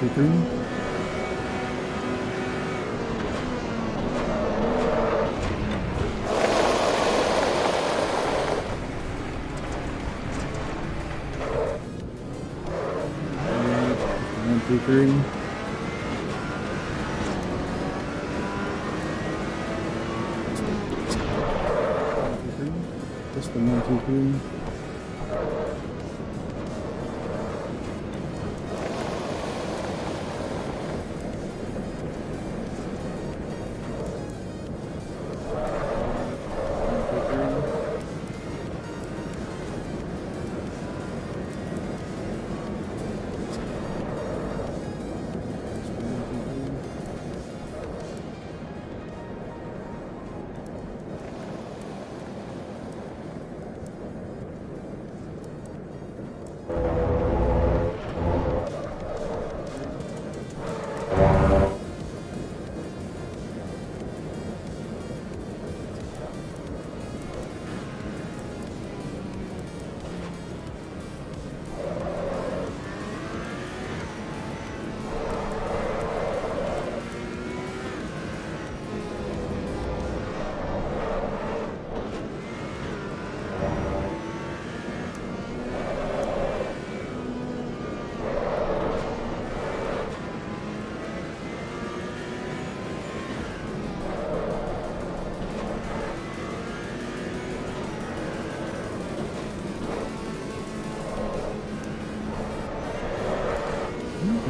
2, 3. One, two, three. Just the 1, 2, 3.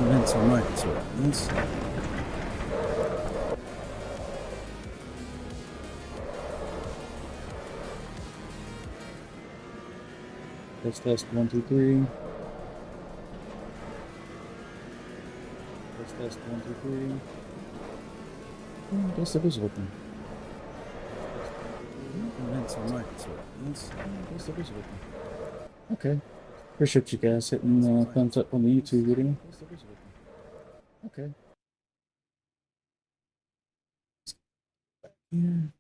That's all right. So that's test 1, 2, 3. Test 1, 2, 3. I guess it is open. That's all right. So that's I guess it is open. Okay. Appreciate you guys hitting thumbs up on the YouTube video. Okay. Yeah.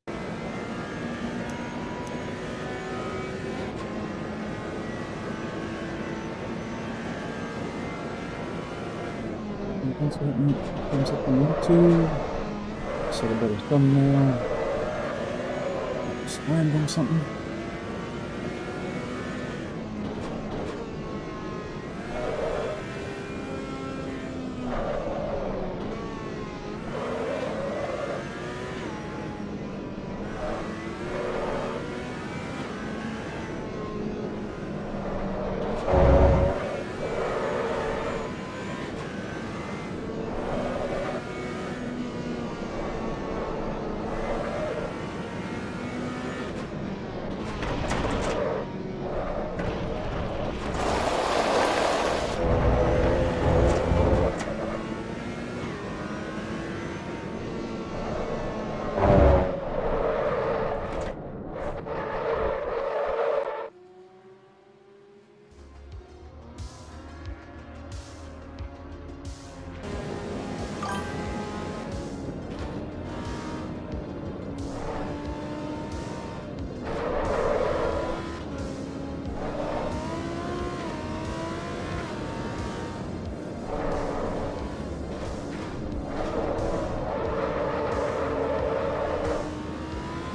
Thumbs up on YouTube. Set a better thumbnail. Just random something.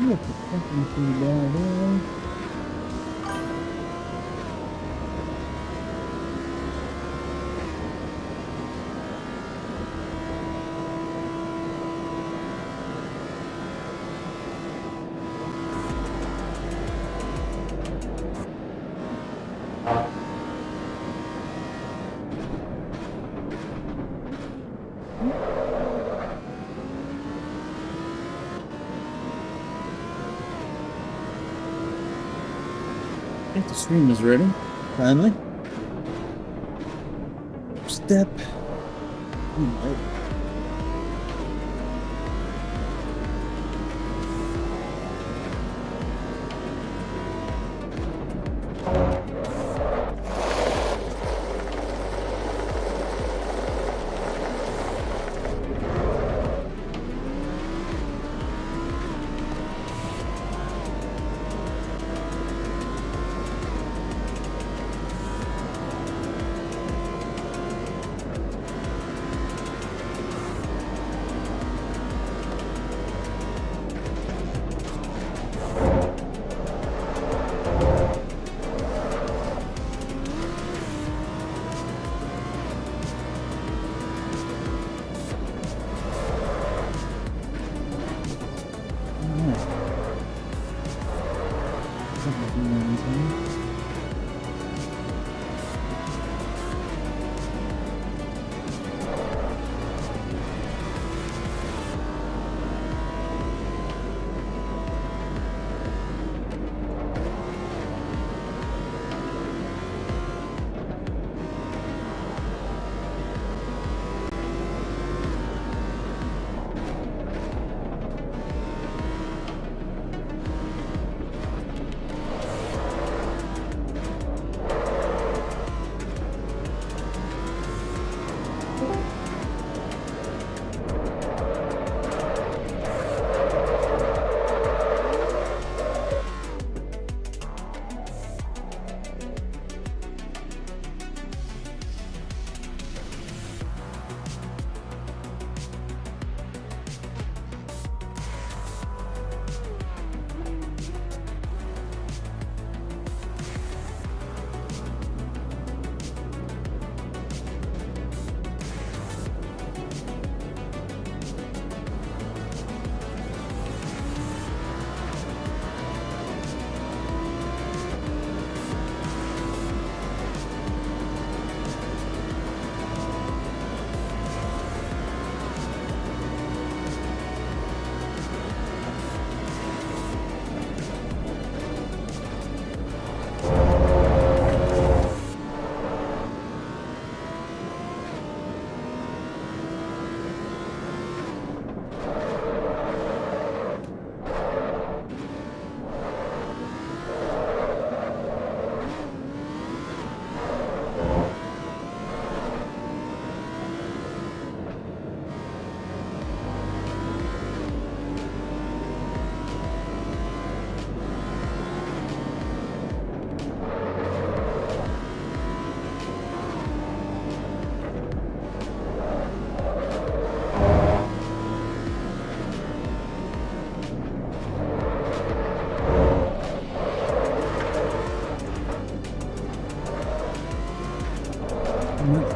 Look at fucking thing down there. I think the stream is ready, finally. Step.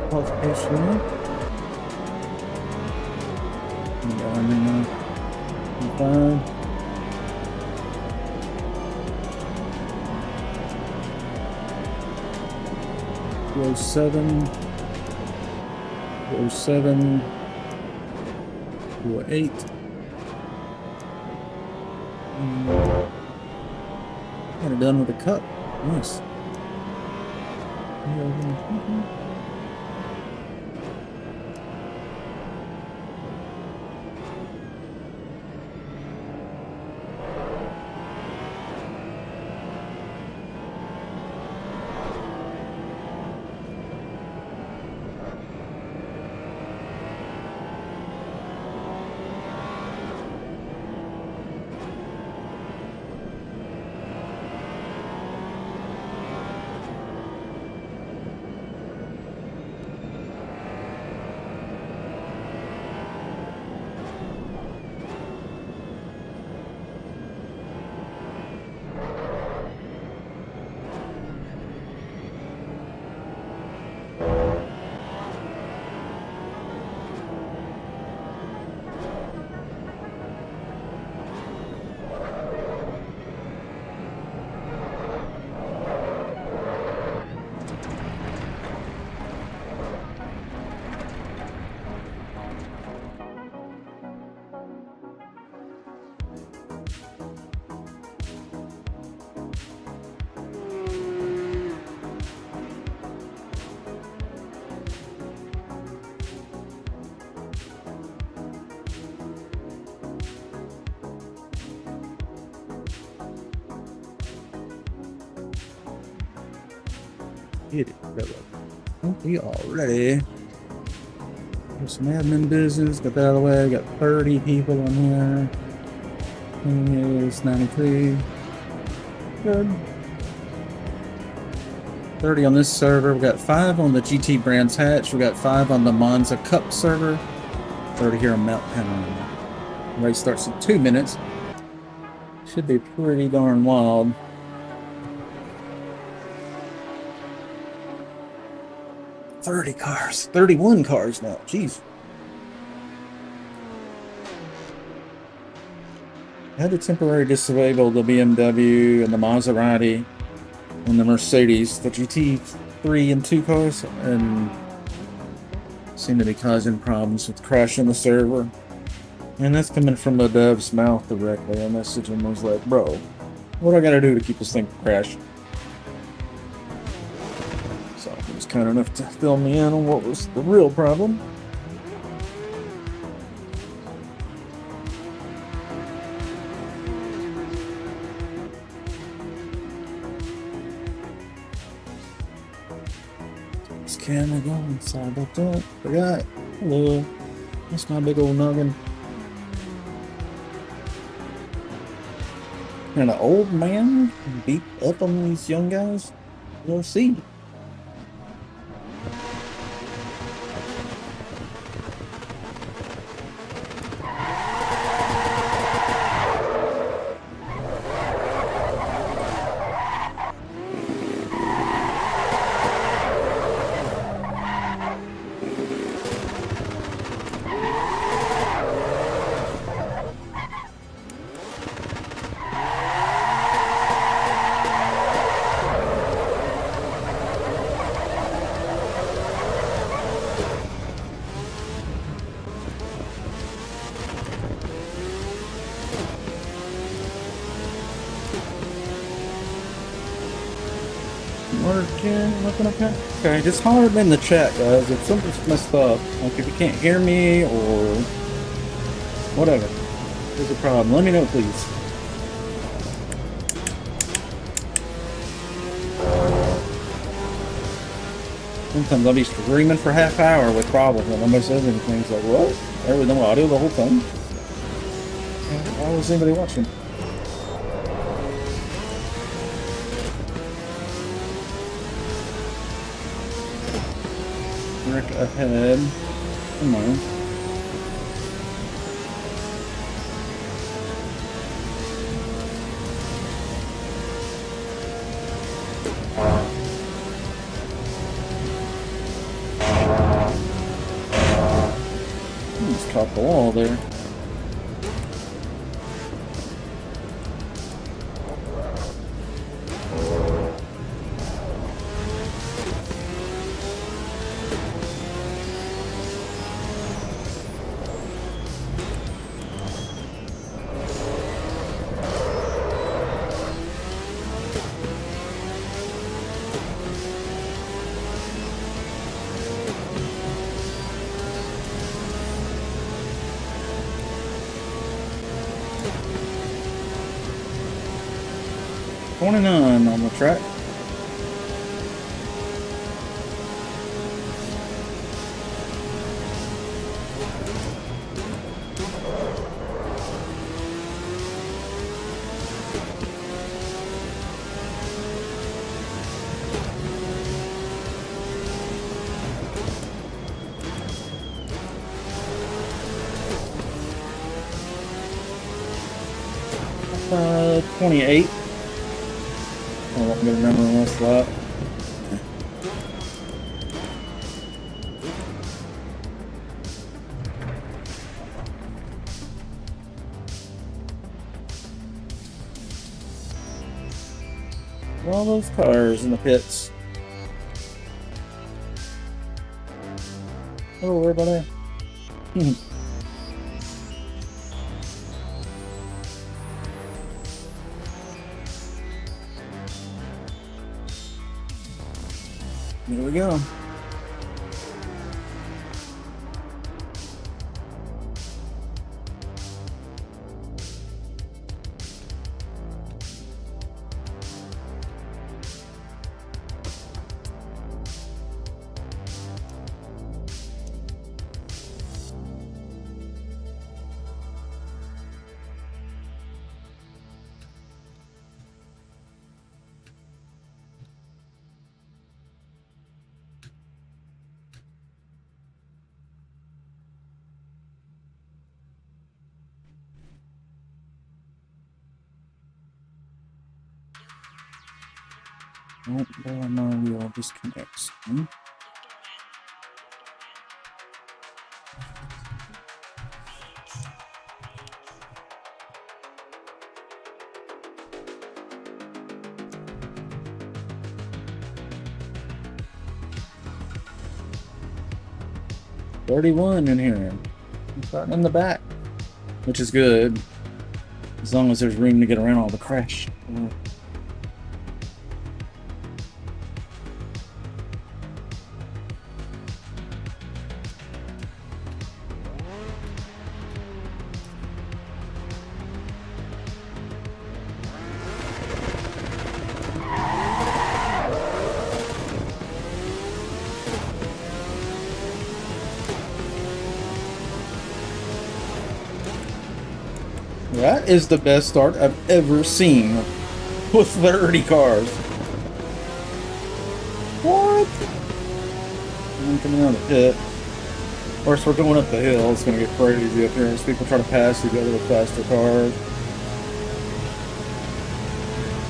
Qualification. And fine. Row 7. Row 7. Row 8. Got it done with a cup. Nice. Get it, fella. We are ready. There's some admin business. Got that out of the way. Got 30 people on here. It's 93. Good. 30 on this server. We got 5 on the GT Brands Hatch. We got 5 on the Monza Cup server. 30 here on Mount Panorama. Race starts in 2 minutes. Should be pretty darn wild. 30 cars. 31 cars now. Jeez. I had to temporarily disable the BMW and the Maserati and the Mercedes, the GT3 and 2 cars, and seem to be causing problems with crashing the server. And that's coming from the dev's mouth directly. I messaged him, was like, bro, what do I gotta do to keep this thing from crashing? So he was kind enough to fill me in on what was the real problem. This camera going, sorry about that. Forgot. Hello. That's my big old noggin. And an old man beat up on these young guys? You'll see. Looking okay. Okay, just holler in the chat, guys, if something's messed up. Like if you can't hear me or whatever. There's a problem. Let me know, please. Sometimes I'll be screaming for half hour with problems and nobody says anything. It's like, what? There was no audio the whole time? Why was anybody watching? Rick ahead. Come on. Just caught the wall there. On the track. Uh, 28. I won't get a number on this lot. All those cars in the pits. Oh, where about there? Here we go. Oh, there my wheel disconnects. 31 in here. I'm starting in the back, which is good, as long as there's room to get around all the crash. That is the best start I've ever seen with 30 cars. What? I'm coming out of the pit. Of course, we're going up the hill. It's going to get crazy up here as people try to pass each other with faster cars.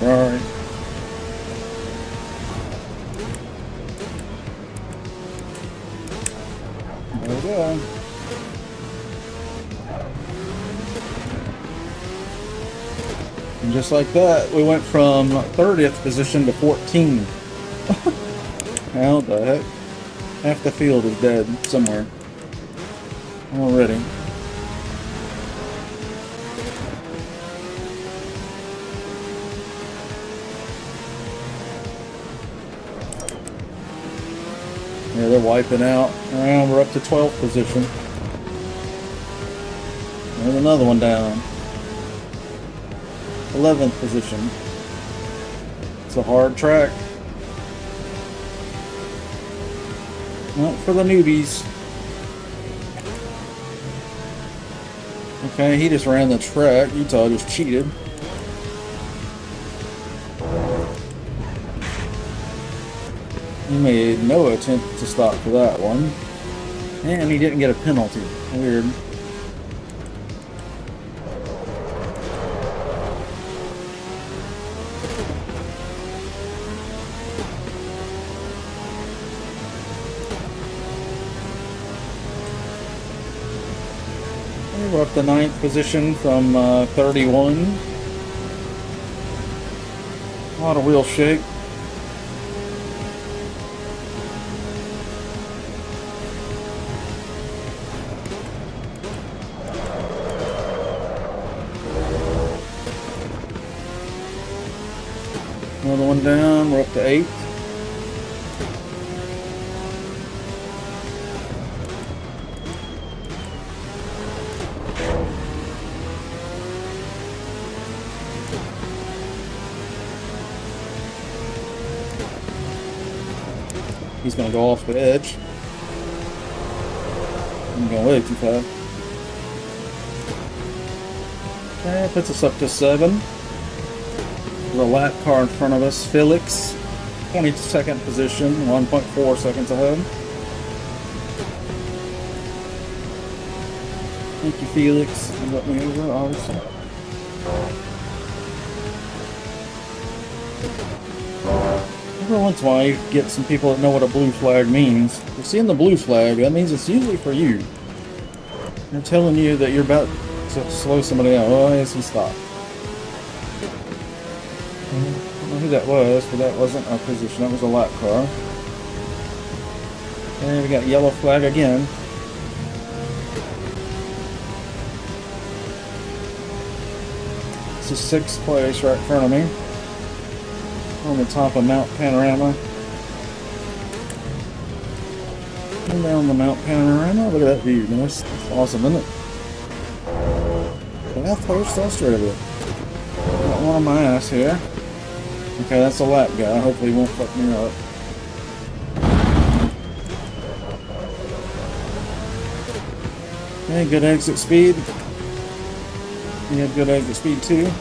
Alright. There we go. And just like that, we went from 30th position to 14. How the heck? Half the field is dead somewhere already. Yeah, they're wiping out. And we're up to 12th position. There's another one down. 11th position. It's a hard track. Not for the newbies. Okay, he just ran the track. Utah just cheated. He made no attempt to stop for that one. And he didn't get a penalty. Weird. We're up to 9th position from 31. A lot of wheel shake. Another one down. We're up to 8th. He's going to go off the edge. I'm going way too fast. Okay, puts us up to 7. There's a lap car in front of us. Felix, 22nd position, 1.4 seconds ahead. Thank you, Felix. You let me over, obviously. Every once in a while you get some people that know what a blue flag means. If you're seeing the blue flag, that means it's usually for you. They're telling you that you're about to slow somebody down. Oh, yes, he stopped. I don't know who that was, but that wasn't our position. That was a lap car. And we got yellow flag again. This is 6th place right in front of me. On the top of Mount Panorama. And down the Mount Panorama. Look at that view. That's awesome, isn't it? South Coast, Australia. Got one on my ass here. Okay, that's a lap guy. Hopefully he won't fuck me up. Okay, good exit speed. He had good exit speed too.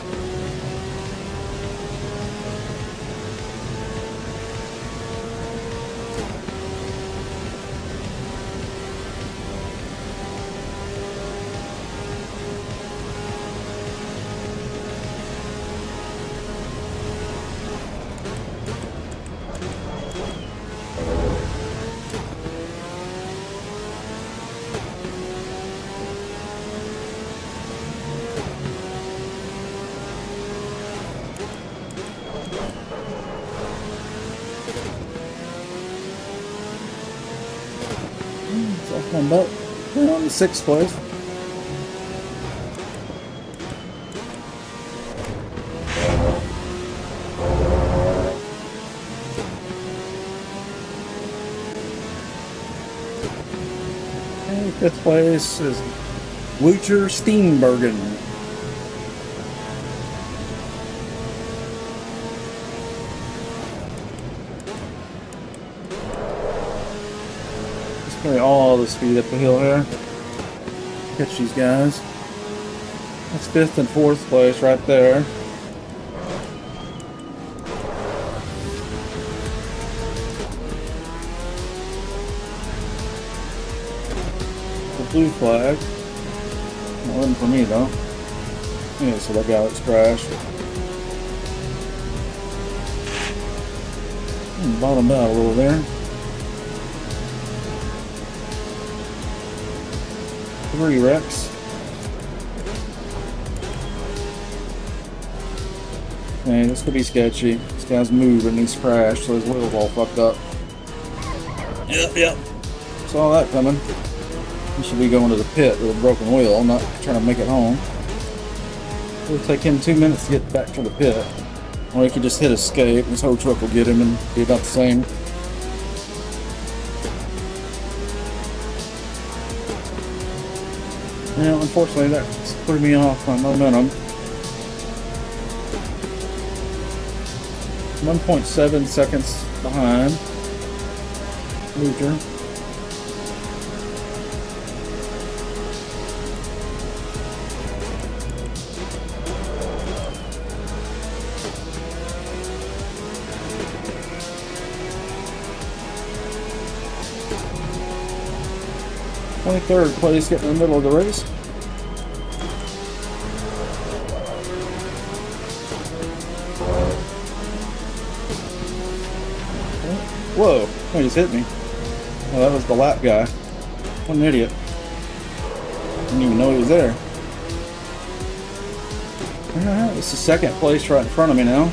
I'm about on the 6th place. And 5th place is Wouter Steenbergen. Probably all the speed up the hill here. Catch these guys. That's 5th and 4th place right there. The blue flag. That wasn't for me though. Yeah, so that guy that's crashed. Bottomed out a little there. 3 wrecks. Man, this could be sketchy. This guy's moving, he's crashed, so his wheel's all fucked up. Yep. Saw that coming. He should be going to the pit with a broken wheel, not trying to make it home. It'll take him 2 minutes to get back to the pit. Or he could just hit escape, and his whole truck will get him and be about the same. Yeah, unfortunately that's threw me off my momentum. 1.7 seconds behind Luger. Third place, getting in the middle of the race. Whoa, he just hit me. Oh, that was the lap guy. What an idiot. Didn't even know he was there. Alright, it's the 2nd place right in front of me now.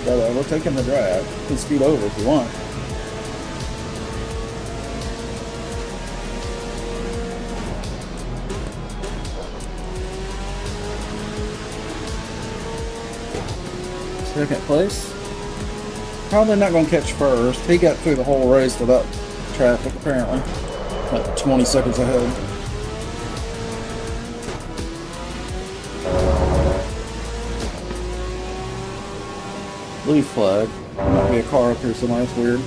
But we're taking the drive. You can scoot over if you want. Second place. Probably not going to catch first. He got through the whole race without traffic, apparently. About 20 seconds ahead. Blue flag. Might be a car up here somewhere. That's weird.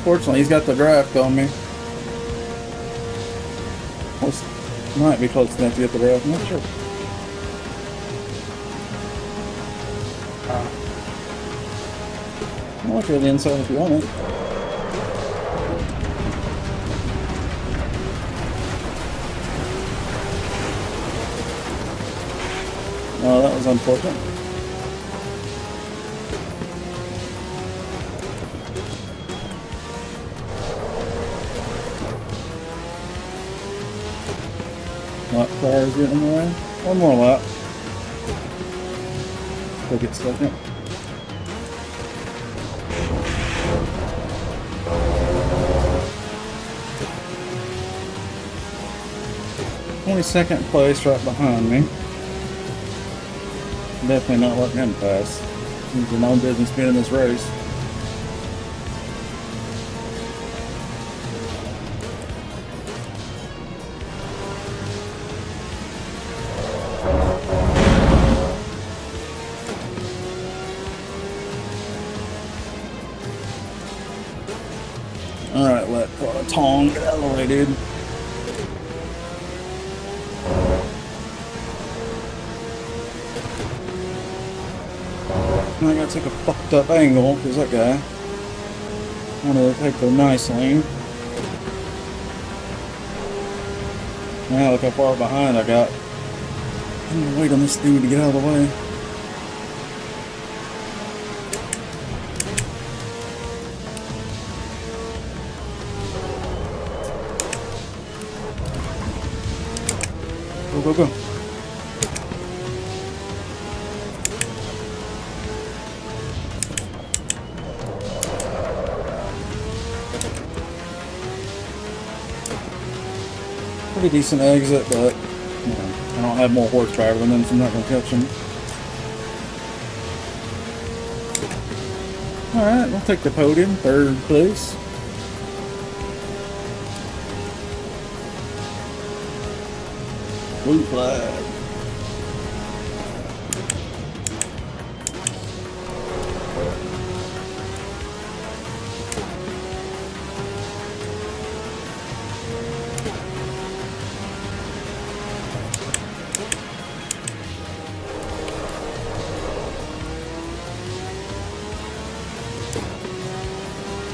Fortunately, he's got the draft on me. Might be close enough to get the draft. I'm not sure. I'll look at the inside if you want it. Oh, that was unfortunate. Lap cars getting in the way. One more lap. We'll get second. Second place right behind me. Definitely not letting him pass. He's no business being in this race. Alright, let Tong get out of the way, dude. I gotta take a fucked up angle because that guy wanted to take the nice lane. Now look how far behind I got. I'm gonna wait on this dude to get out of the way. Go, go, go. Pretty decent exit, but you know, I don't have more horse driver than them, so I'm not going to catch him. Alright, we'll take the podium, third place. Blue flag.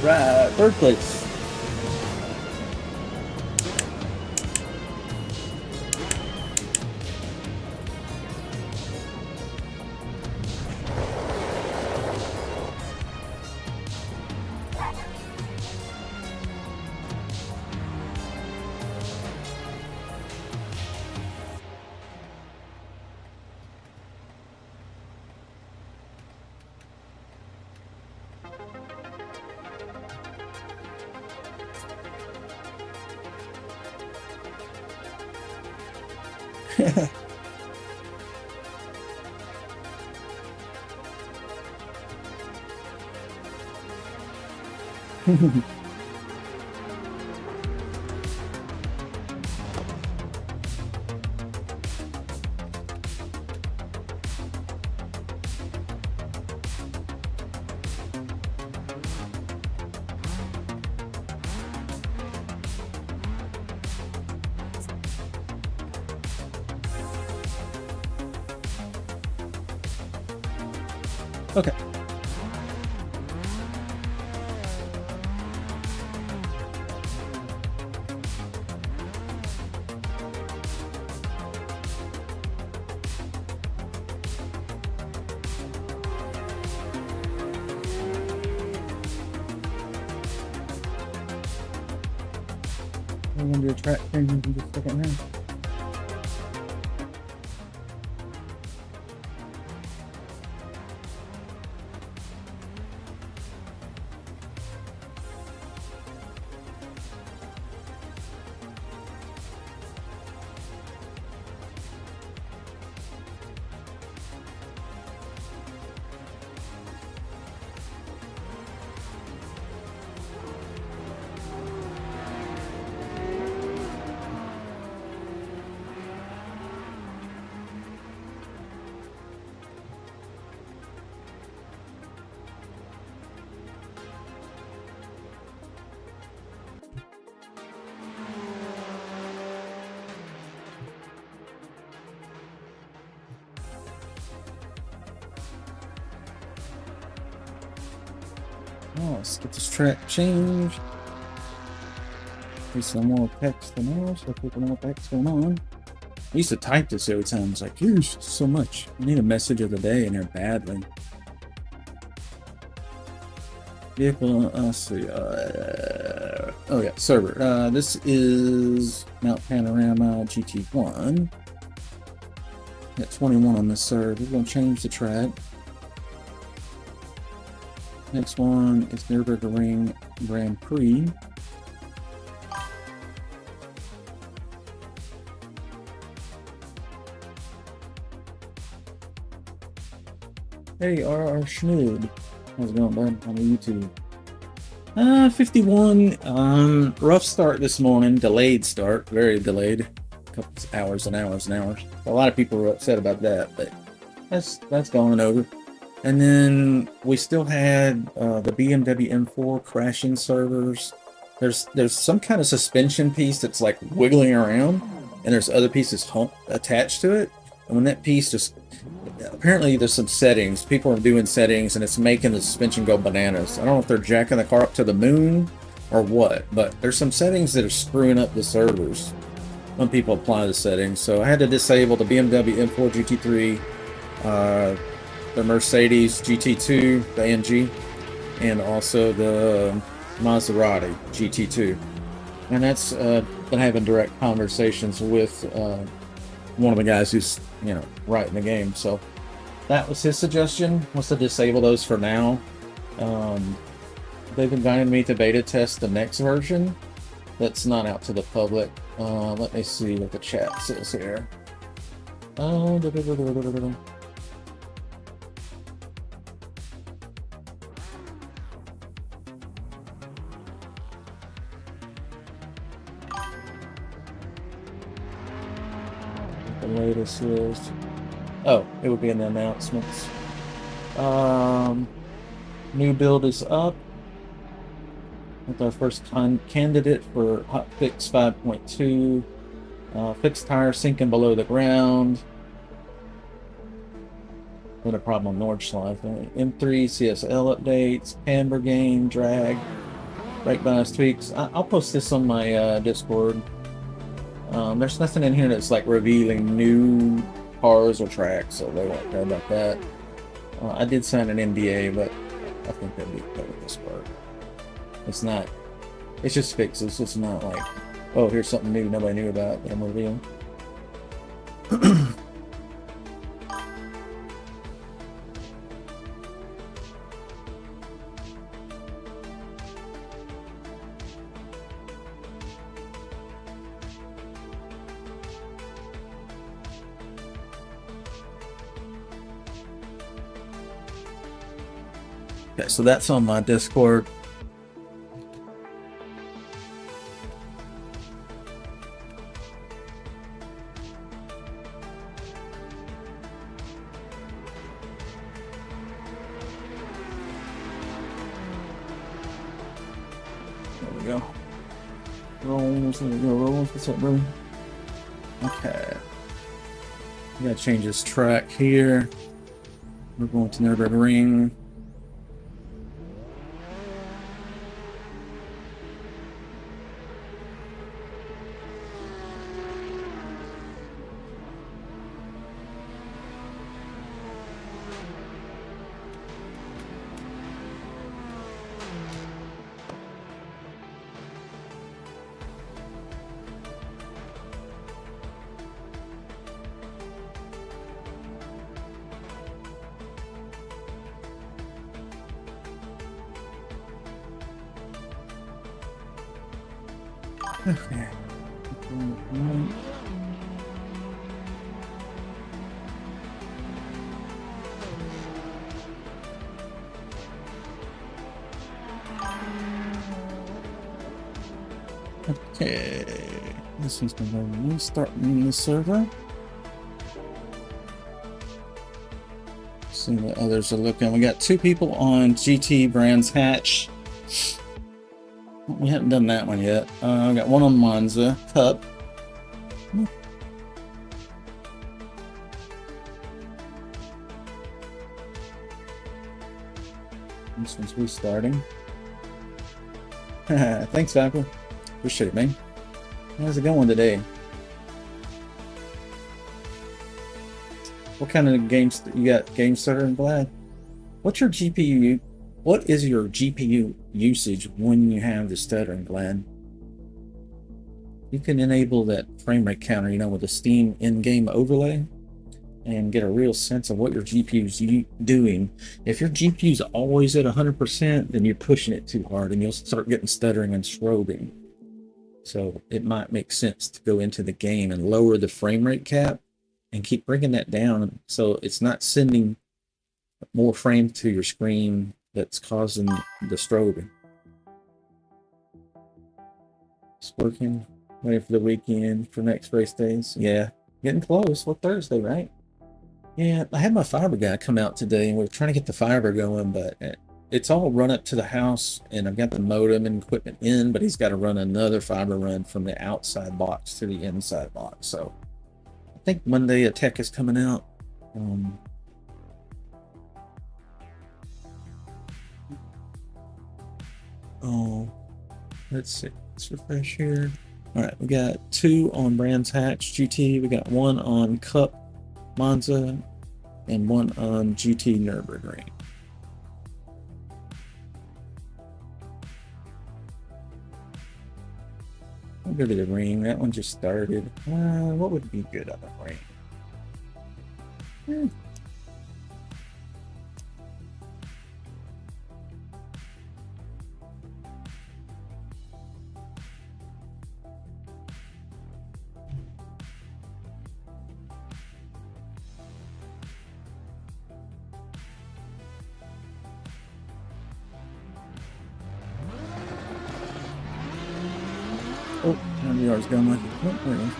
Right, third place. Okay. We're going to do a track change in just a second now. Oh, let's get this track changed. There's some more text than else, so people know what the heck's going on. I used to type this every time. It's like, here's so much. I need a message of the day in there badly. Vehicle, let's see. Oh yeah, server. This is Mount Panorama GT1. Got 21 on this server. We're going to change the track. Next one is Nürburgring Grand Prix. Hey, RR Schnood. How's it going, bud? On YouTube. 51. Rough start this morning. Delayed start. Very delayed. A couple hours and hours and hours. A lot of people were upset about that, but that's going over. And then we still had the BMW M4 crashing servers there's some kind of suspension piece that's like wiggling around, and there's other pieces attached to it. And when that piece just apparently there's some settings. People are doing settings, and it's making the suspension go bananas. I don't know if they're jacking the car up to the moon or what, but there's some settings that are screwing up the servers when people apply the settings. So I had to disable the BMW M4 GT3, the Mercedes GT2, the AMG, and also the Maserati GT2. And that's been having direct conversations with one of the guys who's, you know, writing the game. So that was his suggestion, was to disable those for now. They've invited me to beta test the next version that's not out to the public. Let me see what the chat says here. The latest is, oh, it would be in the announcements. New build is up with our first candidate for hotfix 5.2. Fixed tire sinking below the ground. What a problem on Nordschleife. M3 CSL updates, camber gain, drag, brake bias tweaks. I'll post this on my Discord. There's nothing in here that's like revealing new cars or tracks, so they won't care about that. I did sign an NDA, but I think that'd be covered this part. It's not, it's just fixes. It's not like, oh, here's something new nobody knew about that I'm revealing. Okay, so that's on my Discord. There we go. Rolls, there we go. Rolls, what's up, bro? Okay. We gotta change this track here. We're going to Nürburgring. Okay. Okay. This one's going to be starting the server. See what others are looking. We got 2 people on GT Brands Hatch. We haven't done that one yet. I got one on Monza Cup. This one's restarting. Thanks, Viper. Appreciate it, man. How's it going today? What kind of games you got? Game starter and Vlad? What's your GPU? What is your GPU usage when you have the stuttering, Vlad? You can enable that frame rate counter, you know, with the Steam in-game overlay, and get a real sense of what your GPU's doing. If your GPU's always at 100%, then you're pushing it too hard, and you'll start getting stuttering and strobing. So it might make sense to go into the game and lower the frame rate cap, and keep bringing that down so it's not sending more frames to your screen that's causing the strobing. It's working. Waiting for the weekend for next race days. Yeah, getting close. Well, Thursday, right? Yeah, I had my fiber guy come out today, and we're trying to get the fiber going, but it's all run up to the house, and I've got the modem and equipment in, but he's got to run another fiber run from the outside box to the inside box. So I think Monday a tech is coming out. Oh, let's see. Let's refresh here. All right, we got 2 on Brands Hatch GT. We got 1 on Cup Monza and 1 on GT Nürburgring. I'll go to the ring. That one just started. What would be good on the ring? Oh, how many yards going with it? Oh, there it is.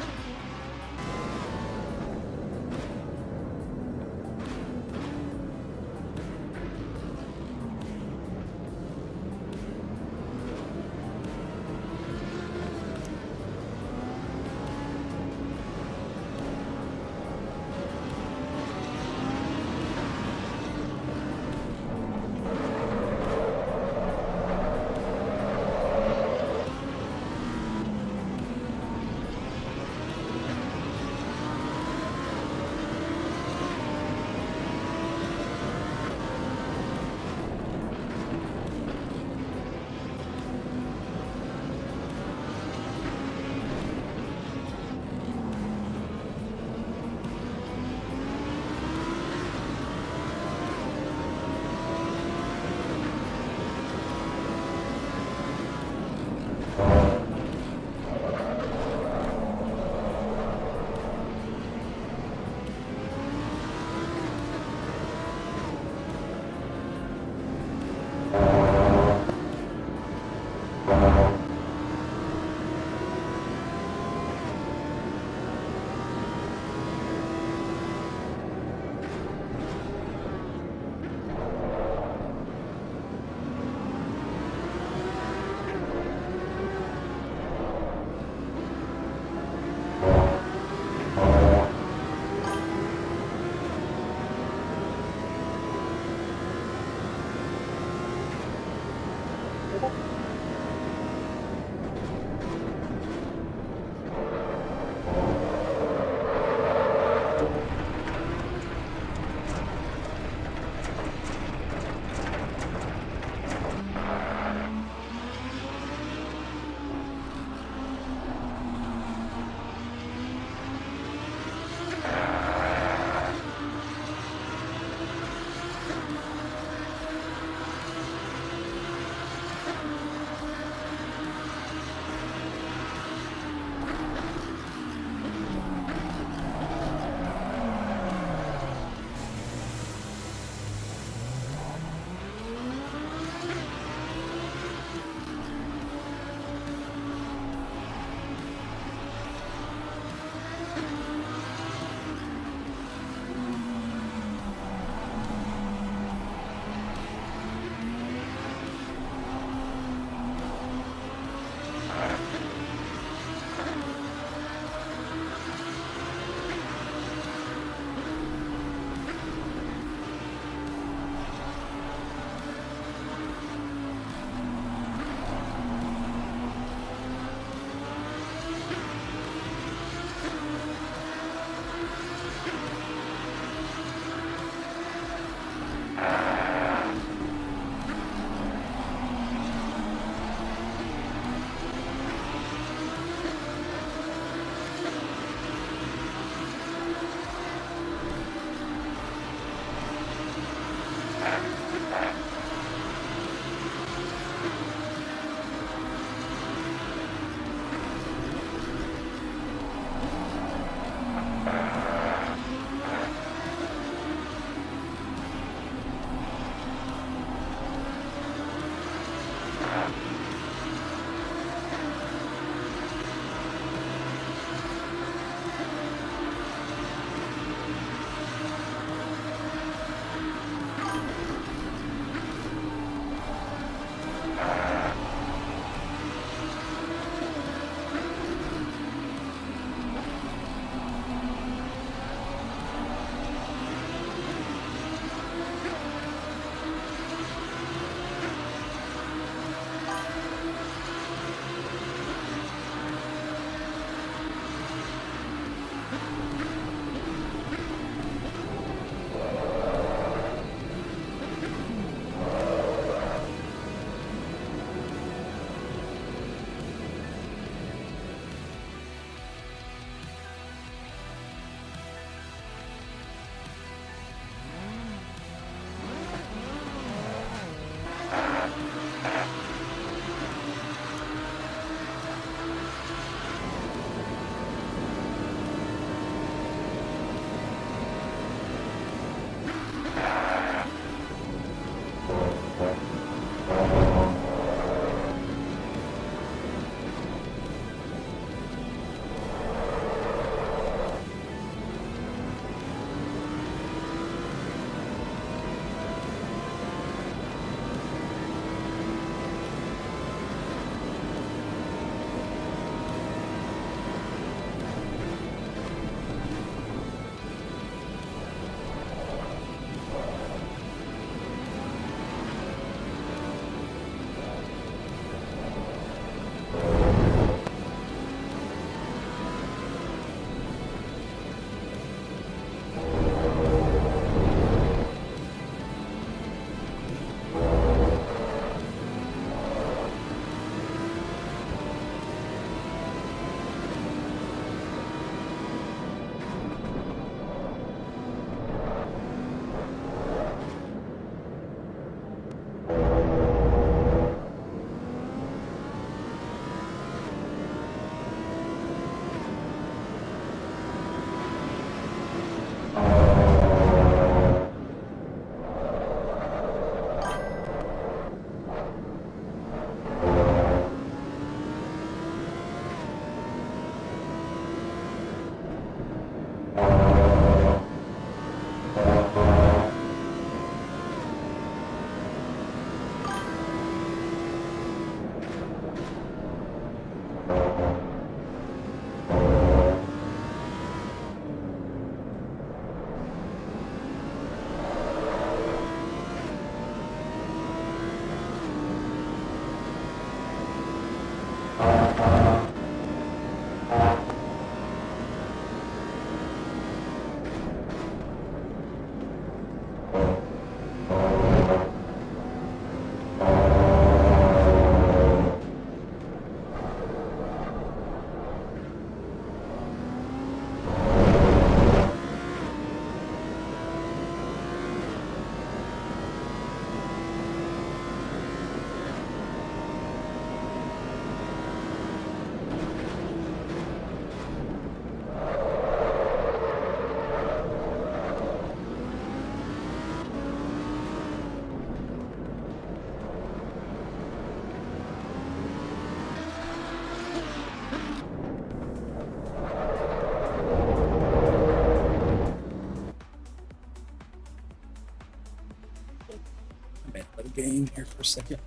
Game here for a second.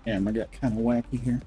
Camera got kind of wacky here.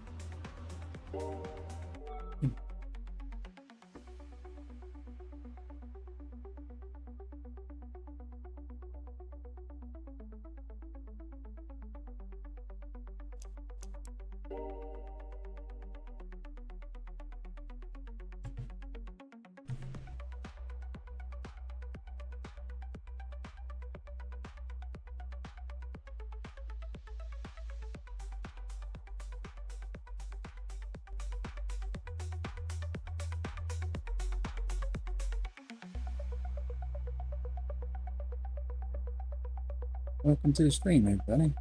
Welcome to the stream, everybody.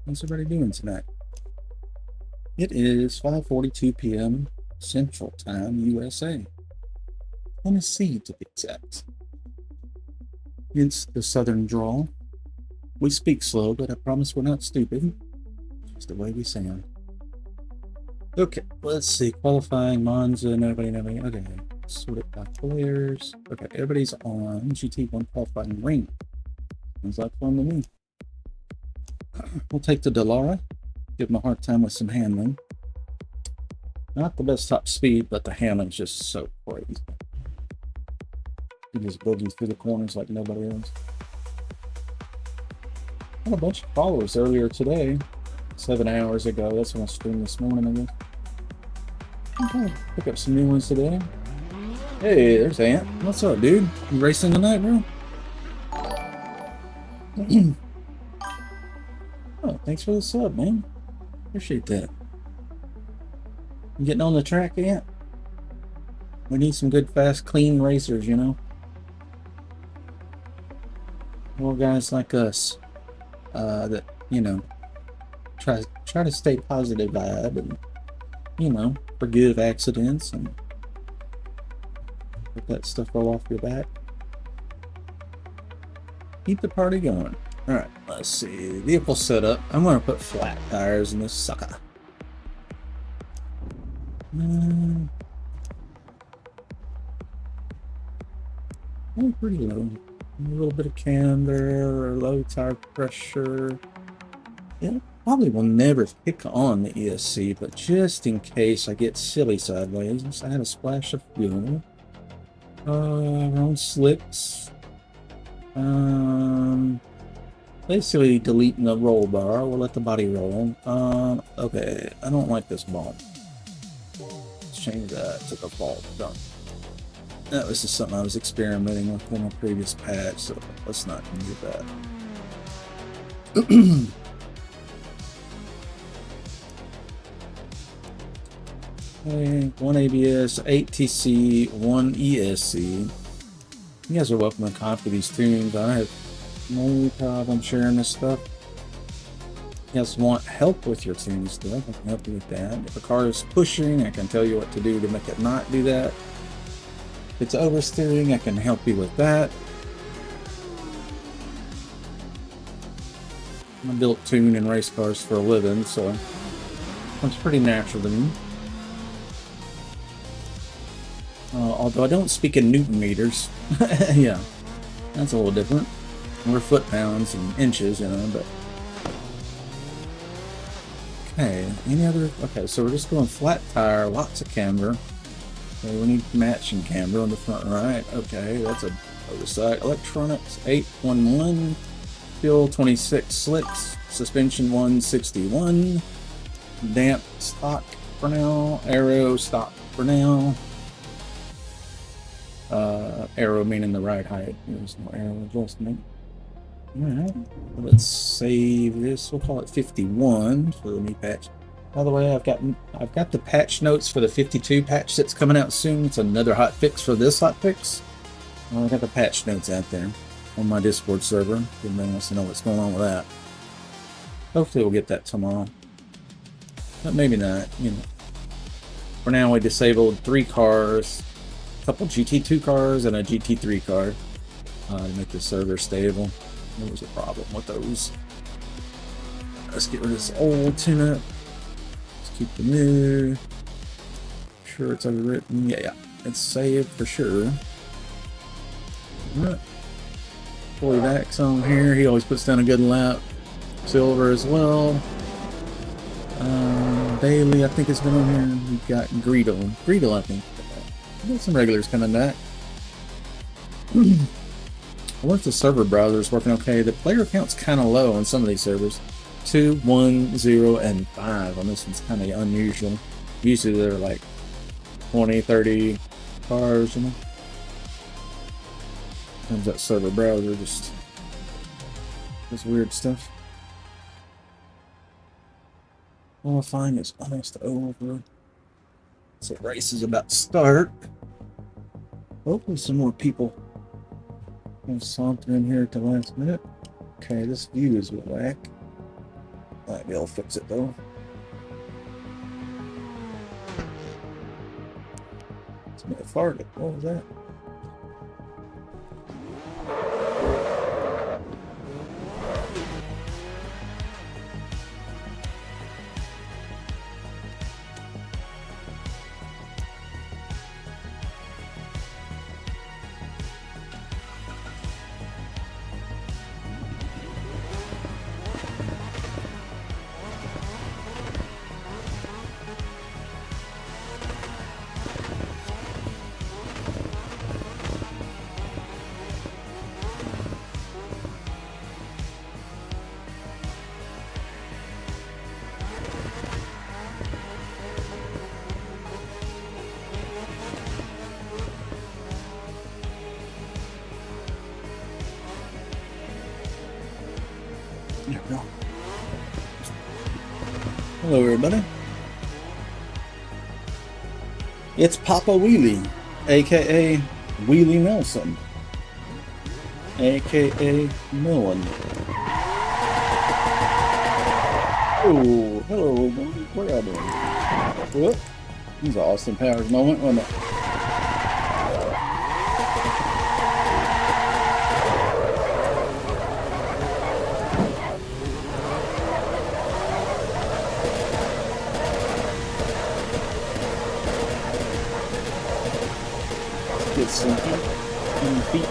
How's everybody doing tonight? It is 5:42 p.m. Central Time, USA. Tennessee, to be exact. Hence the southern drawl. We speak slow, but I promise we're not stupid. Just the way we sound. Okay, let's see. Qualifying, Monza, nobody. Okay, sort it by players. Okay, everybody's on GT1 qualifying ring. Sounds like fun to me. We'll take the Dallara. Give him a hard time with some handling. Not the best top speed, but the handling's just so crazy. He just boogies through the corners like nobody else. Had a bunch of followers earlier today. 7 hours ago. That's when I streamed this morning, I guess. Okay, pick up some new ones today. Hey, there's Ant. What's up, dude? You racing tonight, bro? Oh, thanks for the sub, man. Appreciate that. You getting on the track yet? We need some good, fast, clean racers, you know? More guys like us that you know, try to stay positive vibe and, you know, forgive accidents and let that stuff roll off your back. Keep the party going. Alright, let's see. Vehicle setup. I'm going to put flat tires in this sucker. Oh, pretty low. A little bit of camber, low tire pressure. Yeah, probably will never pick on the ESC, but just in case I get silly sideways, just add a splash of fuel. Around slicks. Basically deleting the roll bar. We'll let the body roll. Okay, I don't like this bump. Let's change that to the default. Done. That was just something I was experimenting with in a previous patch, so let's not do that. Okay, 1 ABS, 8 TC, 1 ESC. You guys are welcome to copy these tunes. I have no problem sharing this stuff. You guys want help with your tuning stuff, I can help you with that. If a car is pushing, I can tell you what to do to make it not do that. If it's oversteering, I can help you with that. I built tune and race cars for a living, so it's pretty natural to me. Although I don't speak in Newton meters. Yeah, that's a little different. We're foot-pounds and inches, you know, but... Okay, any other... Okay, so we're just going flat tire, lots of camber. Okay, we need matching camber on the front right. Okay, that's a oversight. Electronics, 811. Fuel, 26 slicks. Suspension, 161. Damp, stock for now. Aero, stock for now. Arrow meaning the right height. There's no arrow adjustment. Alright, let's save this. We'll call it 51 for the new patch. By the way, I've got the patch notes for the 52 patch that's coming out soon. It's another hot fix for this hot fix. I got the patch notes out there on my Discord server. If anybody wants to know what's going on with that. Hopefully we'll get that tomorrow. But maybe not, you know. For now we disabled 3 cars. Couple GT2 cars and a GT3 car to make the server stable. There was a problem with those. Let's get rid of this old tune-up. Let's keep the new. Sure it's overwritten. Yeah, it's saved for sure. Alright. Fully Vax on here. He always puts down a good lap. Silver as well. Bailey, I think, has been on here. We've got Greedle. Greedle, I think. Got some regulars coming back. I wonder if the server browser is working okay. The player count's kind of low on some of these servers. 2, 1, 0, and 5. On this one's kind of unusual. Usually they're like 20, 30 cars, you know. Sometimes that server browser just does weird stuff. Qualifying is almost over. So the race is about to start. Hopefully some more people will saunter in here at the last minute. Okay, this view is whack. Might be able to fix it though. Somebody farted. What was that? There we go. Hello, everybody. It's Papa Wheelie, aka Wheelie Nelson, aka Millen. Oh, hello, what y'all doing? Whoop. This is an Austin Powers moment, wasn't it? Let's get some heat on the feet.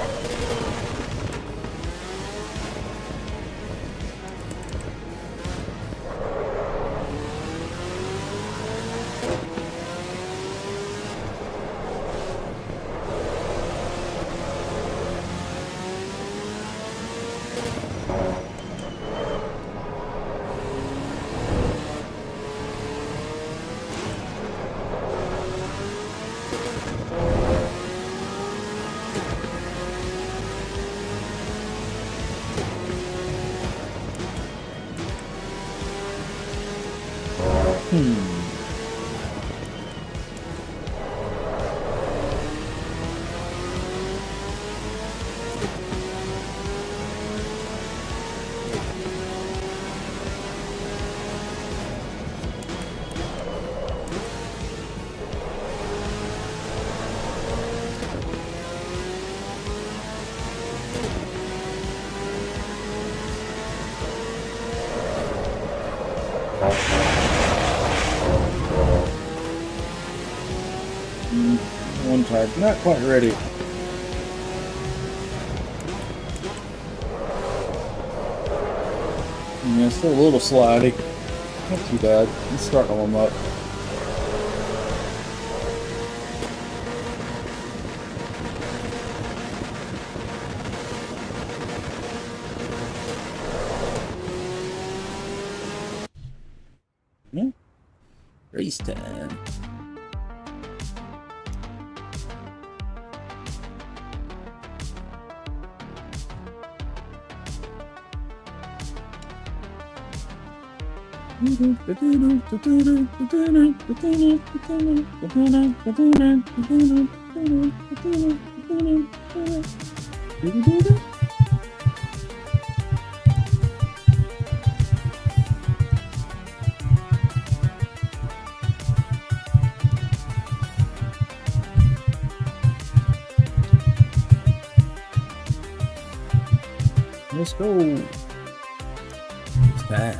One tire, not quite ready. Yeah, still a little slidey. Not too bad. Let's start to warm up. Yeah. Race time. Let's go. It's time.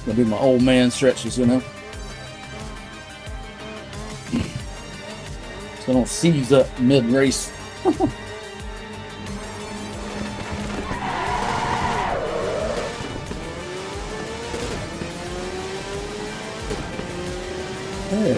Gonna do my old man stretches, you know. So I don't seize up mid-race. Hey.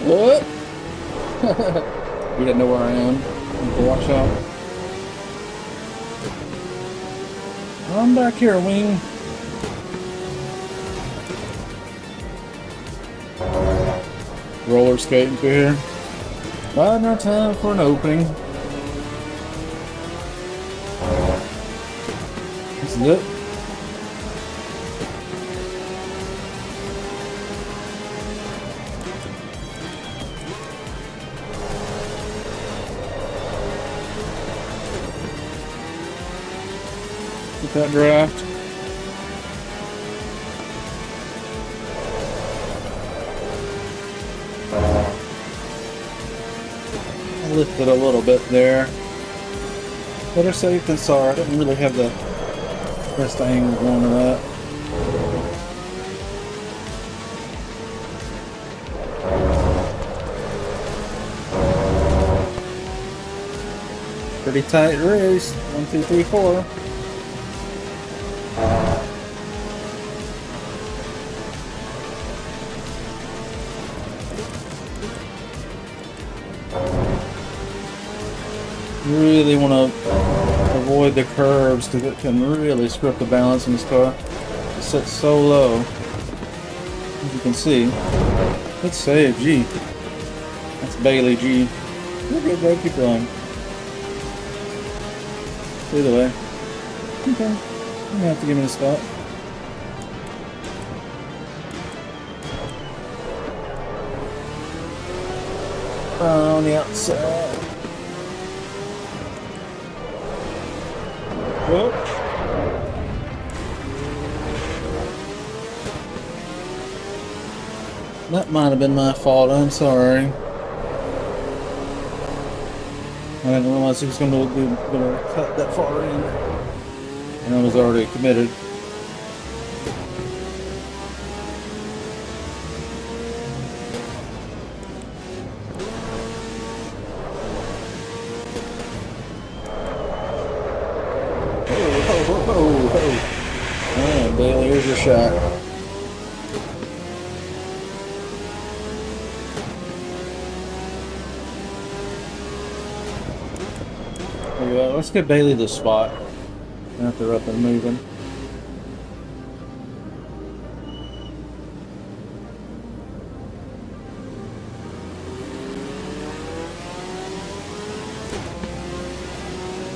What? You didn't know where I am. Watch out. I'm back here, Wing. Roller skating through here. Right now, time for an opening. This is it. Get that draft. I lifted a little bit there. Better safe than sorry. I didn't really have the best angle going to that. Pretty tight race. 1, 2, 3, 4. Really want to avoid the curves because it can really screw up the balance in this car. It's set so low. As you can see, it's saved. G. That's Bailey G. You're good, bro. Keep going. Either way. Okay. You're gonna have to give me a spot. On the outside. Whoop. That might have been my fault. I'm sorry. I didn't realize he was going to cut that far in, and I was already committed. Alright, Bailey, here's your shot. Let's get Bailey the spot after they're up and moving.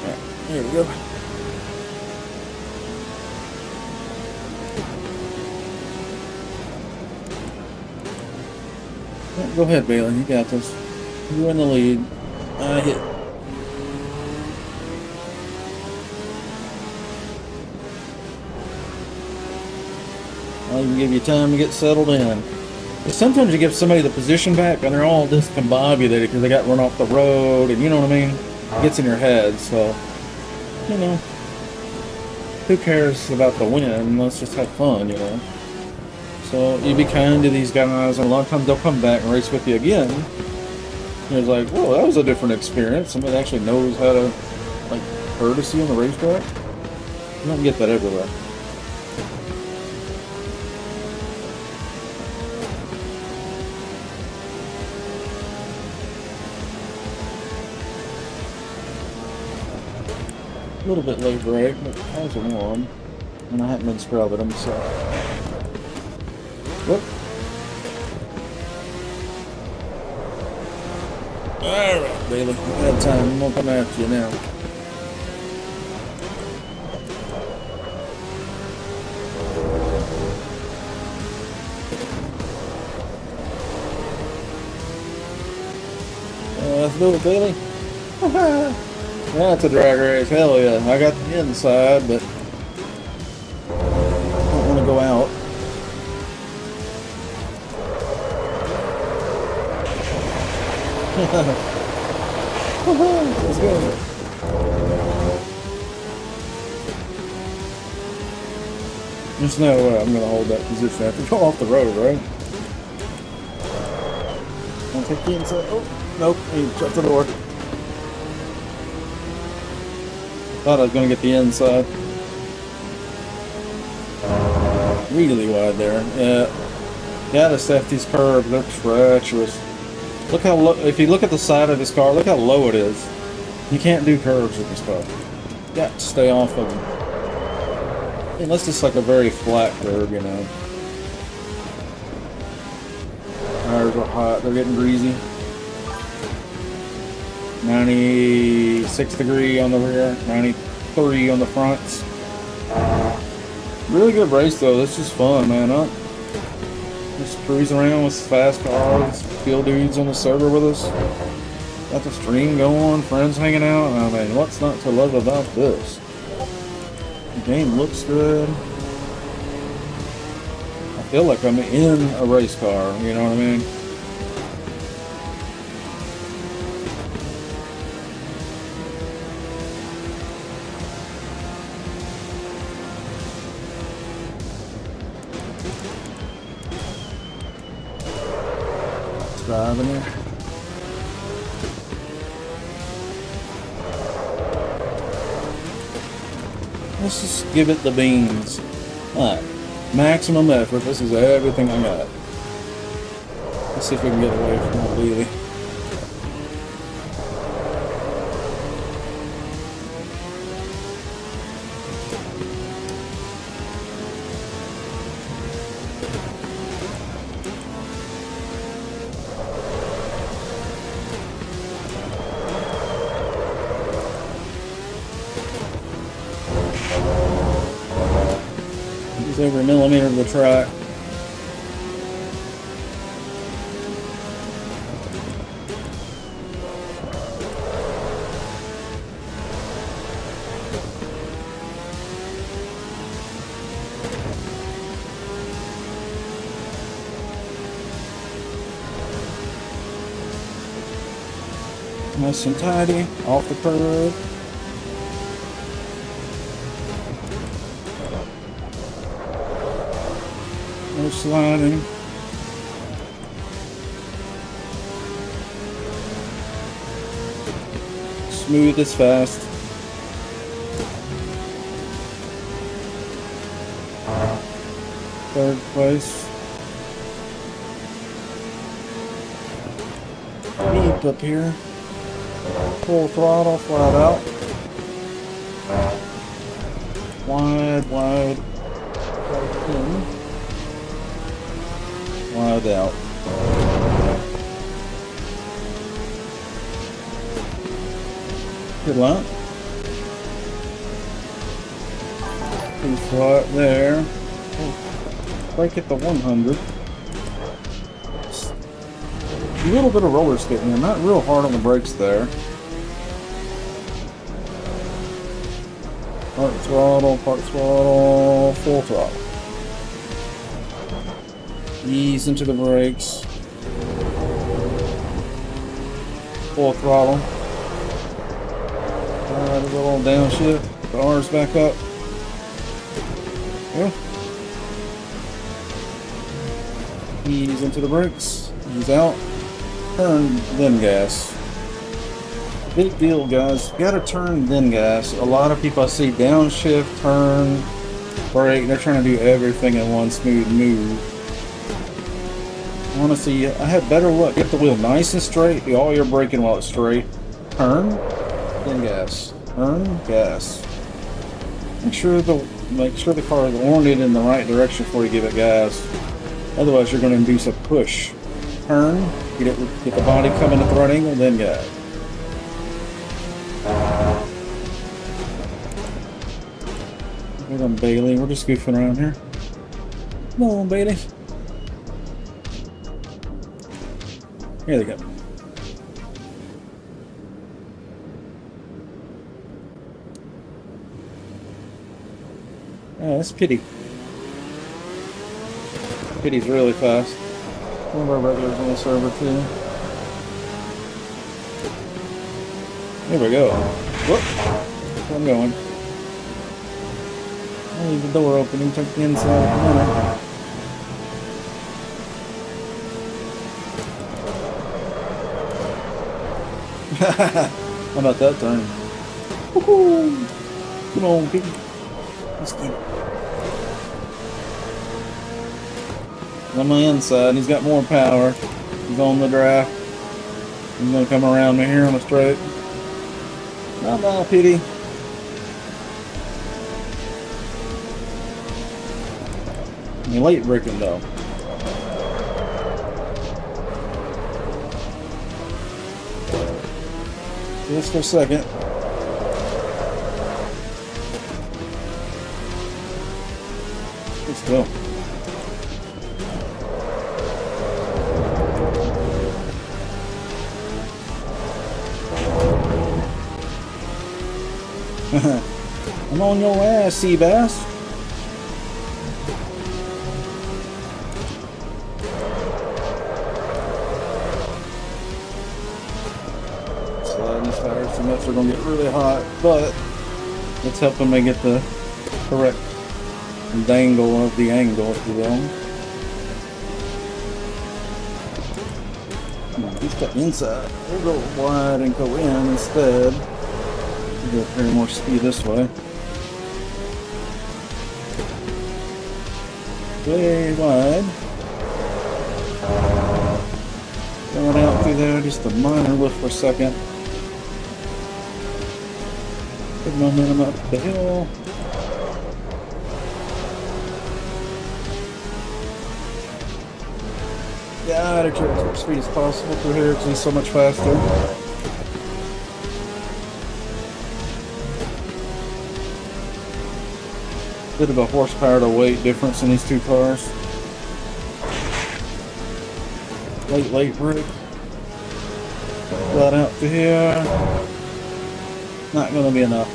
Alright, here we go. Go ahead, Bailey. You got this. You're in the lead. I hit. I'll even give you time to get settled in. But sometimes you give somebody the position back and they're all discombobulated because they got run off the road, and you know what I mean? It gets in your head, so, you know, who cares about the win? Let's just have fun, you know? So you be kind to these guys, and a lot of times they'll come back and race with you again. And it's like, whoa, that was a different experience. Somebody that actually knows how to, like, courtesy on the racetrack. You don't get that everywhere. A little bit late break, but cars are warm, and I haven't been scrubbing them, so. Whoop. Alright, Bailey, you had time. I'm gonna come after you now. Let's do it, Bailey. That's a drag race. Hell yeah. I got the inside, but I don't want to go out. Let's go. There's no way I'm going to hold that position. I have to go off the road, right? I'll take the inside. Oh, nope. He shut the door. Thought I was going to get the inside. Really wide there. Yeah. Gotta set these curves. They're treacherous. Look how low. If you look at the side of this car, look how low it is. You can't do curves with this car. You got to stay off of them. Unless it's like a very flat curve, you know. Tires are hot. They're getting greasy. 96 degree on the rear, 93 on the fronts. Really good race though. This is fun, man. Just cruising around with fast cars, field dudes on the server with us. Got the stream going, friends hanging out. I mean, what's not to love about this? The game looks good. I feel like I'm in a race car, you know what I mean? Driving here. Let's just give it the beans. Alright. Maximum effort. This is everything I got. Let's see if we can get away from the wheelie. every millimeter of the track. Nice and tidy, off the curb. No sliding. Smooth as fast. Third place. Deep up here. Full throttle, flat out. Wide, wide. Wide out. Good luck. Too flat there. Break it to 100. A little bit of roller skating there, not real hard on the brakes there. Part throttle, full throttle. Ease into the brakes. Full throttle. Alright, a little downshift. The R's back up. Yeah. Ease into the brakes. Ease out. Turn, then gas. Big deal, guys. You gotta turn, then gas. A lot of people I see downshift, turn, brake. They're trying to do everything in one smooth move. Honestly, I had better luck. Get the wheel nice and straight. Do all your braking while it's straight. Turn, then gas. Turn, gas. Make sure the car is oriented in the right direction before you give it gas. Otherwise, you're going to induce a push. Turn, get the body coming at the right angle, then gas. Wait on Bailey. We're just goofing around here. Come on, Bailey. Here they go. Oh, that's Pity. Pity's really fast. One of our regulars on the server too. Here we go. Whoop! That's where I'm going. I'll leave the door open and check the inside for a minute. How about that turn? Woohoo! Come on, Piggy. Let's get it. On my inside, he's got more power. He's on the draft. He's gonna come around me here on the straight. Not bad, Pity. You're late braking though. Just for a second. Let's go. I'm on your ass, sea bass. Sliding these tires too much, they're gonna get really hot, but it's helping me get the correct dangle of the angle, if you will. Just the inside. We'll go wide and go in instead. We'll get very more speed this way. Way wide. Going out through there, just a minor lift for a second. Good momentum up the hill. Gotta keep as much speed as possible through here because he's so much faster. Bit of a horsepower to weight difference in these two cars. Late brick. Got out to here. Not gonna be enough.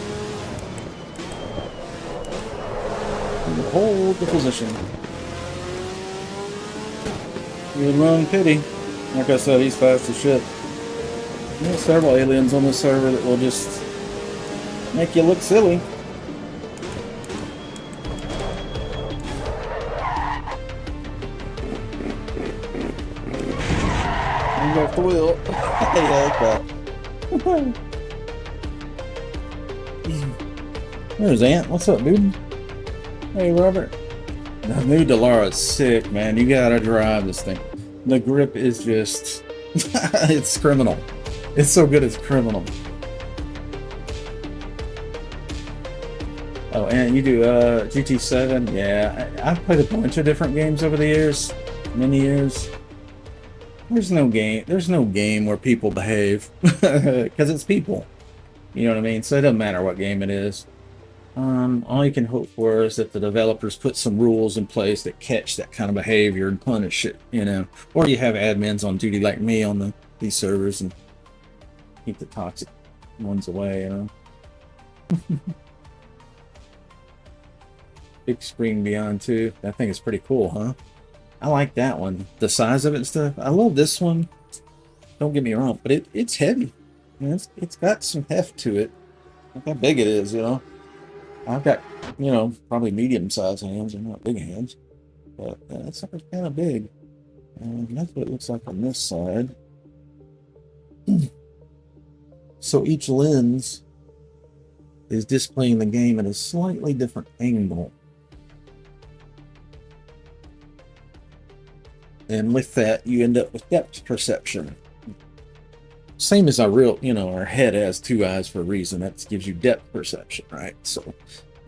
Hold the position. Good run, pity. Like I said, he's fast as shit. There's several aliens on this server that will just make you look silly. And go off the wheel. Hey, like that. There's Ant. What's up, dude? Hey, Robert. The new Dallara is sick, man. You gotta drive this thing. The grip is just... it's criminal. It's so good, it's criminal. Oh, and you do GT7? Yeah, I've played a bunch of different games over the years. Many years. There's no game where people behave. Because it's people. You know what I mean? So it doesn't matter what game it is. All you can hope for is that the developers put some rules in place that catch that kind of behavior and punish it, you know. Or you have admins on duty like me on these servers and keep the toxic ones away, you know. Big Spring Beyond 2. That thing is pretty cool, huh? I like that one. The size of it and stuff. I love this one. Don't get me wrong, but it's heavy. You know, it's got some heft to it. Look how big it is, you know. I've got, you know, probably medium-sized hands. They're not big hands. But that sucker's kind of big. And that's what it looks like on this side. So each lens is displaying the game at a slightly different angle. And with that, you end up with depth perception. Same as our real, you know, our head has two eyes for a reason. That gives you depth perception, right? So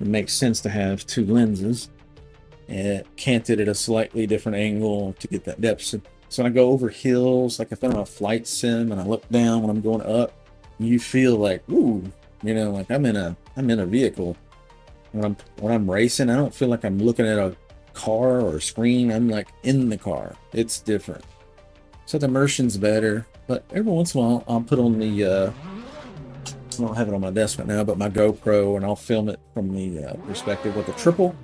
it makes sense to have two lenses and canted at a slightly different angle to get that depth. So when I go over hills, like if I'm on a flight sim and I look down when I'm going up, you feel like, ooh, you know, like I'm in a vehicle. When I'm racing, I don't feel like I'm looking at a car or a screen. I'm like in the car. It's different. So the immersion's better. But every once in a while, I'll put on the, I don't have it on my desk right now, but my GoPro, and I'll film it from the perspective with a triple.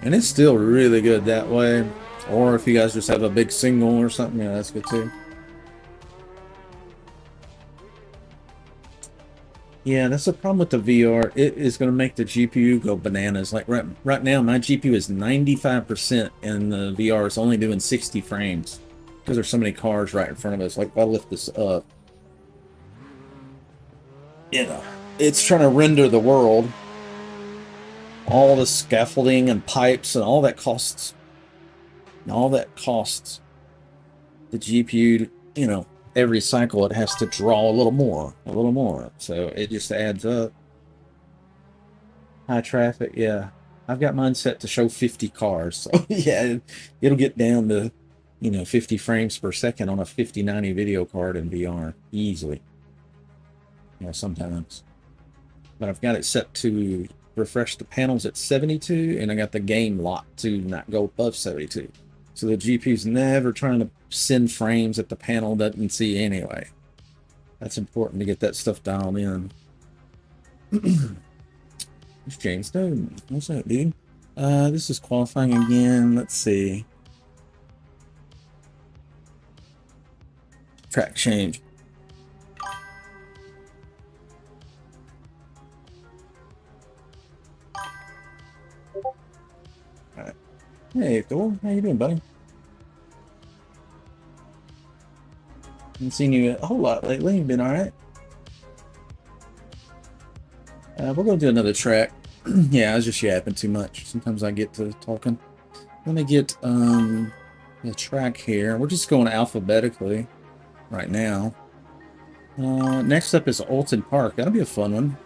And it's still really good that way. Or if you guys just have a big single or something, yeah, that's good too. Yeah, that's the problem with the VR. It is going to make the GPU go bananas. Like right now, my GPU is 95%, and the VR is only doing 60 frames. Because there's so many cars right in front of us. Like if I lift this up, you know, it's trying to render the world. All the scaffolding and pipes and all that costs. All that costs the GPU, you know, every cycle it has to draw a little more. So it just adds up. High traffic, yeah. I've got mine set to show 50 cars. So yeah, it'll get down to, you know, 50 frames per second on a 5090 video card in VR easily. Yeah, sometimes. But I've got it set to refresh the panels at 72, and I got the game locked to not go above 72. So the GPU's never trying to send frames that the panel doesn't see anyway. That's important to get that stuff dialed in. It's James Stone. What's up, dude? This is qualifying again. Let's see. Track change. Alright. Hey Thor, how you doing, buddy? Haven't seen you a whole lot lately. You've been alright. We're gonna do another track. Yeah, I was just yapping too much. Sometimes I get to talking. Let me get the track here. We're just going alphabetically right now. Next up is Alton Park. That'll be a fun one.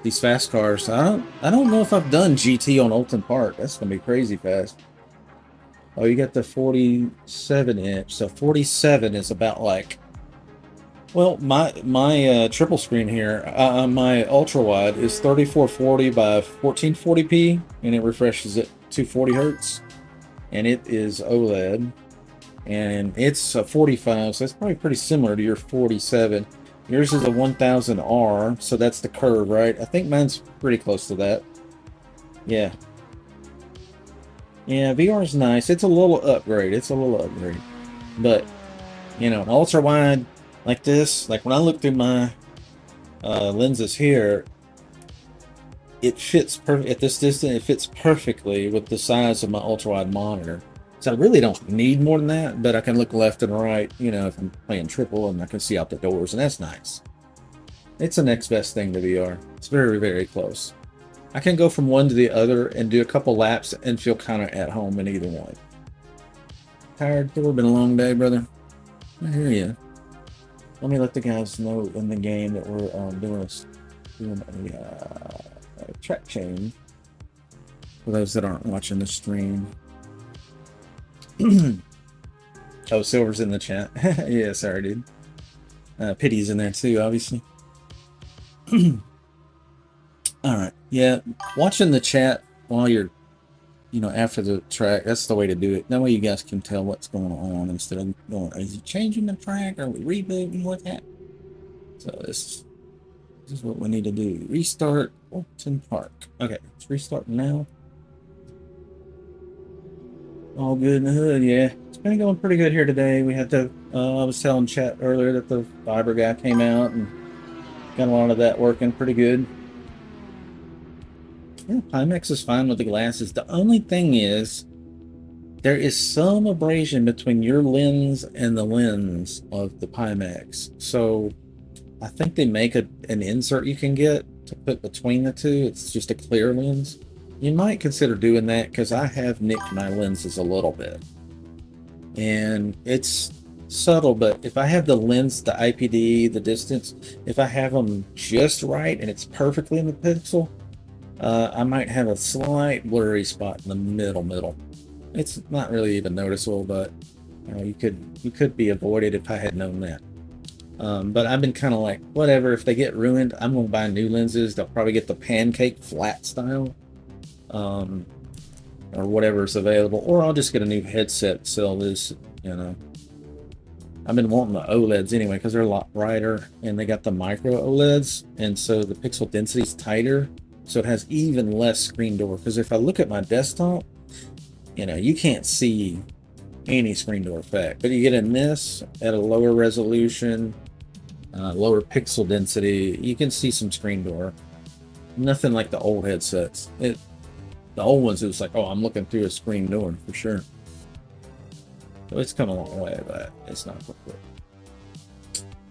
These fast cars. I don't know if I've done GT on Alton Park. That's gonna be crazy fast. Oh, you got the 47 inch. So 47 is about like Well, my triple screen here, my ultra wide is 3440 by 1440p, and it refreshes at 240 hertz, and it is OLED, and it's a 45, so it's probably pretty similar to your 47. Yours is a 1000R, so that's the curve, right? I think mine's pretty close to that. Yeah, yeah, VR is nice. It's a little upgrade. It's a little upgrade, but you know, an ultra wide like this, like when I look through my lenses here, it fits perfect at this distance. It fits perfectly with the size of my ultra wide monitor. So I really don't need more than that, but I can look left and right, you know, if I'm playing triple, and I can see out the doors, and that's nice. It's the next best thing to VR. It's very, very close. I can go from one to the other and do a couple laps and feel kind of at home in either one. Tired? It's been a long day, brother. I hear you. Let me let the guys know in the game that we're doing a track change for those that aren't watching the stream. Oh, Silver's in the chat. Yeah, sorry, dude. Pity's in there too, obviously. All right. Yeah, watching the chat while you're, you know, after the track, that's the way to do it. That way you guys can tell what's going on instead of going, is he changing the track? Are we rebooting? What happened? So this is what we need to do. Restart Fulton Park. Okay, let's restart now. All good in the hood, yeah. It's been going pretty good here today. We had the, I was telling chat earlier that the fiber guy came out and got a lot of that working pretty good. Yeah, Pimax is fine with the glasses. The only thing is, there is some abrasion between your lens and the lens of the Pimax. So I think they make an insert you can get to put between the two. It's just a clear lens. You might consider doing that, because I have nicked my lenses a little bit. And it's subtle, but if I have the lens, the IPD, the distance, if I have them just right and it's perfectly in the pixel, I might have a slight blurry spot in the middle. It's not really even noticeable, but you know, you could be avoided if I had known that. But I've been kind of like, whatever, if they get ruined, I'm gonna buy new lenses. They'll probably get the pancake flat style, or whatever's available, or I'll just get a new headset, sell this, you know. I've been wanting the OLEDs anyway, because they're a lot brighter, and they got the micro OLEDs, and so the pixel density is tighter, so it has even less screen door. Because if I look at my desktop, you know, you can't see any screen door effect, but you get in this at a lower resolution, lower pixel density, you can see some screen door. Nothing like the old headsets. The old ones, it was like, oh, I'm looking through a screen door for sure. So it's come a long way, but it's not quick.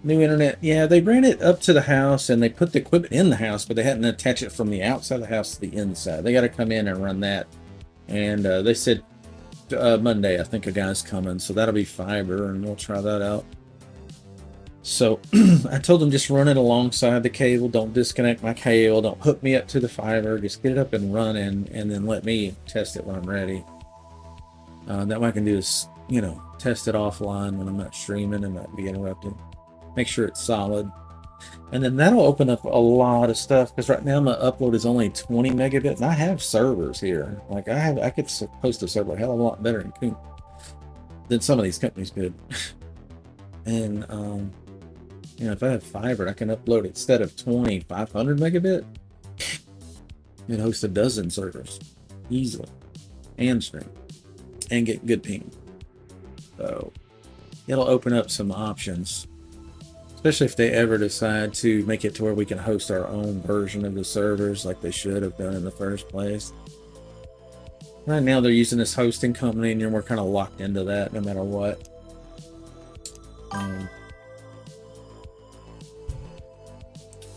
New internet, yeah, they ran it up to the house and they put the equipment in the house, but they hadn't attached it from the outside of the house to the inside. They got to come in and run that, and they said Monday, I think a guy's coming, so that'll be fiber, and we'll try that out. So I told them, just run it alongside the cable. Don't disconnect my cable. Don't hook me up to the fiber. Just get it up and running, and then let me test it when I'm ready. That way I can do is, you know, test it offline when I'm not streaming and not be interrupted. Make sure it's solid. And then that'll open up a lot of stuff, because right now my upload is only 20 megabit, and I have servers here. Like I could post a server a hell of a lot better than some of these companies could. And you know, if I have fiber, I can upload, instead of 500 megabit, and host a dozen servers easily, and stream, and get good ping. So it'll open up some options, especially if they ever decide to make it to where we can host our own version of the servers, like they should have done in the first place. Right now they're using this hosting company, and we're kind of locked into that no matter what.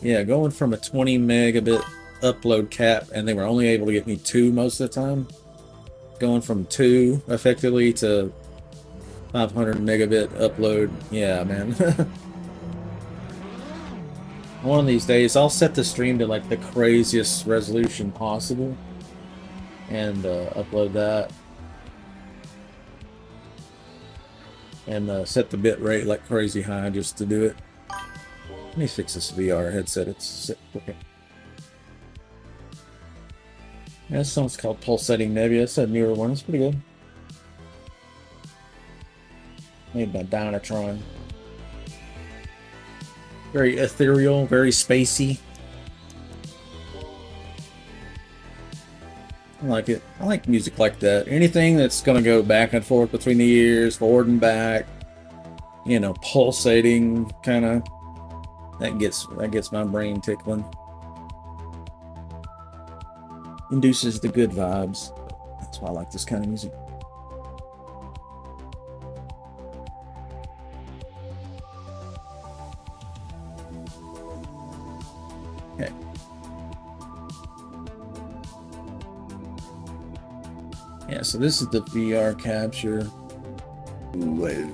Yeah, going from a 20 megabit upload cap, and they were only able to get me 2 most of the time. Going from 2 effectively to 500 megabit upload. Yeah, man. One of these days, I'll set the stream to like the craziest resolution possible and upload that. And set the bit rate like crazy high just to do it. Let me fix this VR headset. It's okay. Yeah, this song's called Pulsating Nebula. It's a newer one. It's pretty good. Made by Dynatron. Very ethereal, very spacey. I like it. I like music like that. Anything that's going to go back and forth between the ears, forward and back, you know, pulsating, kind of. That gets my brain tickling. Induces the good vibes. That's why I like this kind of music. Okay. Yeah, so this is the VR capture. Ooh, wait.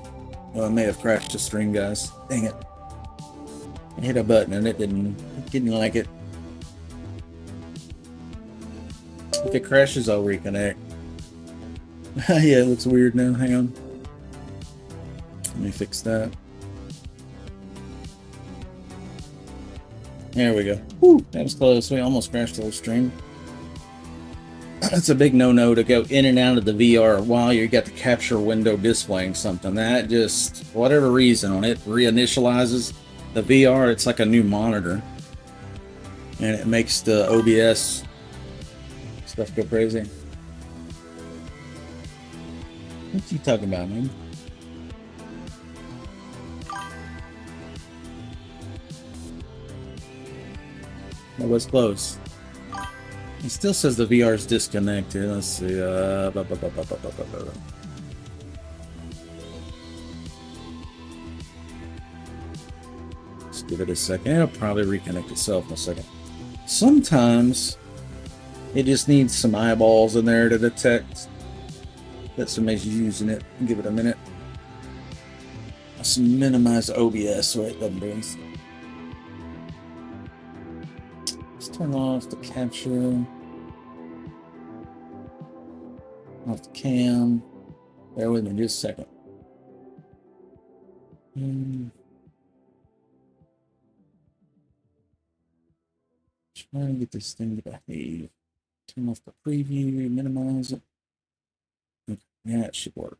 Oh, I may have crashed the stream, guys. Dang it. I hit a button and it didn't like it. If it crashes, I'll reconnect. Yeah, it looks weird now. Hang on. Let me fix that. There we go. Woo, that was close. We almost crashed the whole stream. It's a big no-no to go in and out of the VR while you got the capture window displaying something. That just, for whatever reason, when it reinitializes the VR, it's like a new monitor. And it makes the OBS stuff go crazy. What you talking about, man? That was close. It still says the VR is disconnected. Let's see. Let's give it a second. It'll probably reconnect itself in a second. Sometimes it just needs some eyeballs in there to detect that somebody's using it. Give it a minute. Let's minimize OBS so it doesn't do anything. Let's turn off the capture. Off the cam. Bear with me just a second. Trying to get this thing to behave. Turn off the preview, minimize it. Okay, yeah, it should work.